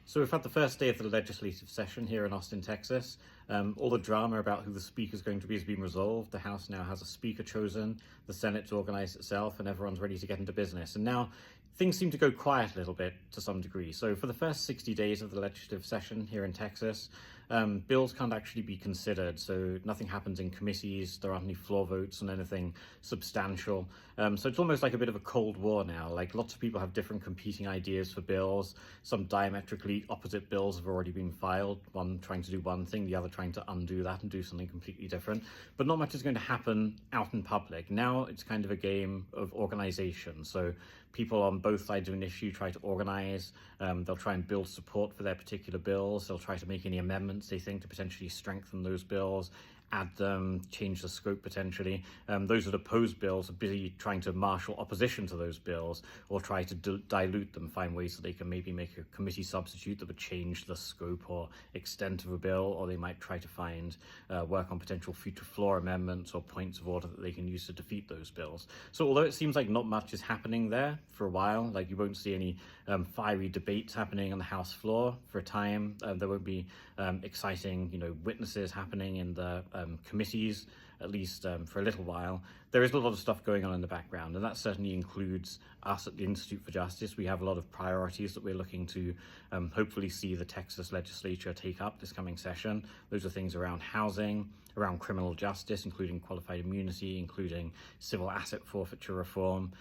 So we've had the first day of the legislative session here in Austin, Texas. All the drama about who the speaker is going to be has been resolved. The House now has a speaker chosen, the Senate's organized itself, and everyone's ready to get into business. And now things seem to go quiet a little bit to some degree. So for the first 60 days of the legislative session here in Texas, bills can't actually be considered. So nothing happens in committees. There aren't any floor votes on anything substantial. So it's almost like a bit of a Cold War now. Like lots of people have different competing ideas for bills. Some diametrically opposite bills have already been filed. One trying to do one thing, the other trying to undo that and do something completely different. But not much is going to happen out in public. Now it's kind of a game of organization. So people on both sides of an issue try to organize. They'll try and build support for their particular bills. They'll try to make any amendments they think to potentially strengthen those bills, add them, change the scope potentially. Those that oppose bills are busy trying to marshal opposition to those bills or try to dilute them, find ways that they can maybe make a committee substitute that would change the scope or extent of a bill, or they might try to find work on potential future floor amendments or points of order that they can use to defeat those bills. So although it seems like not much is happening there for a while, like you won't see any fiery debates happening on the House floor for a time, there won't be exciting, witnesses happening in the committees, at least for a little while. There is a lot of stuff going on in the background, and that certainly includes us at the Institute for Justice. We have a lot of priorities that we're looking to hopefully see the Texas legislature take up this coming session. Those are things around housing, around criminal justice, including qualified immunity, including civil asset forfeiture reform,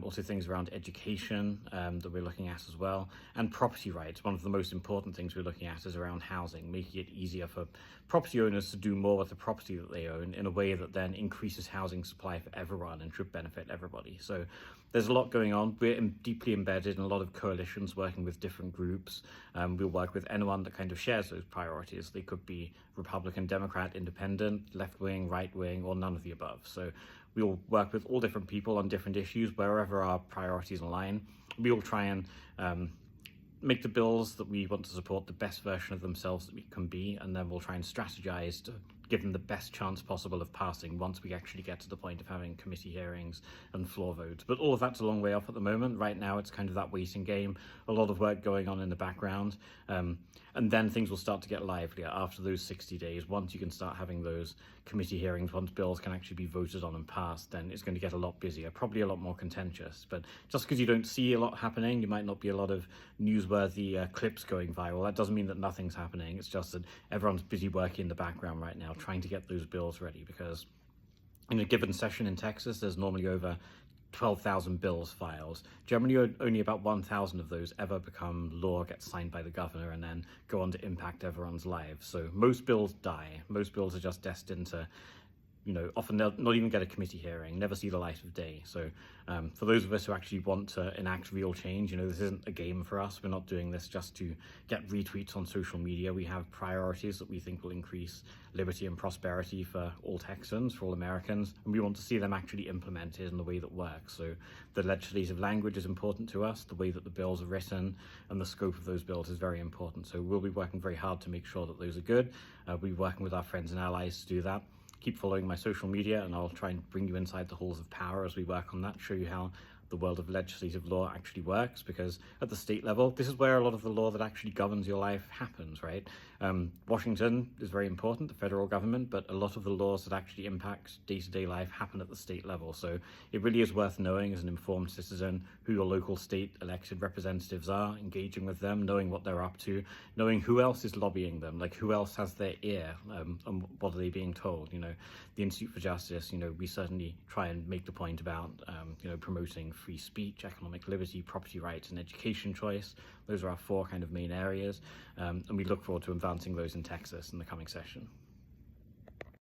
also things around education that we're looking at as well, and property rights. One of the most important things we're looking at is around housing, making it easier for property owners to do more with the property that they own in a way that then increases housing supply for everyone and should benefit everybody. So there's a lot going on. We're deeply embedded in a lot of coalitions working with different groups. We'll work with anyone that kind of shares those priorities. They could be Republican, Democrat, Independent, left-wing, right-wing, or none of the above. So we'll work with all different people on different issues wherever our priorities align. We will try and make the bills that we want to support the best version of themselves that we can be, and then we'll try and strategize to give them the best chance possible of passing once we actually get to the point of having committee hearings and floor votes. But all of that's a long way off at the moment. Right now it's kind of that waiting game, a lot of work going on in the background, and then things will start to get livelier after those 60 days. Once you can start having those committee hearings, once bills can actually be voted on and passed, then it's going to get a lot busier, probably a lot more contentious. But just because you don't see a lot happening, you might not be a lot of newsworthy clips going viral. That doesn't mean that nothing's happening. It's just that everyone's busy working in the background right now, trying to get those bills ready, because in a given session in Texas, there's normally over 12,000 bills filed. Generally, only about 1,000 of those ever become law, get signed by the governor, and then go on to impact everyone's lives. So most bills die. Most bills are just destined to, often they'll not even get a committee hearing, never see the light of day. So for those of us who actually want to enact real change, this isn't a game for us. We're not doing this just to get retweets on social media. We have priorities that we think will increase liberty and prosperity for all Texans, for all Americans, and we want to see them actually implemented in the way that works. So the legislative language is important to us, the way that the bills are written, and the scope of those bills is very important. So we'll be working very hard to make sure that those are good. We'll be working with our friends and allies to do that. Keep following my social media, and I'll try and bring you inside the halls of power as we work on that, show you how the world of legislative law actually works, because at the state level, this is where a lot of the law that actually governs your life happens, right? Washington is very important, the federal government, but a lot of the laws that actually impact day-to-day life happen at the state level. So it really is worth knowing as an informed citizen who your local state elected representatives are, engaging with them, knowing what they're up to, knowing who else is lobbying them, like who else has their ear, and what are they being told. The Institute for Justice, we certainly try and make the point about, promoting free speech, economic liberty, property rights, and education choice. Those are our four kind of main areas, and we look forward to advancing those in Texas in the coming session.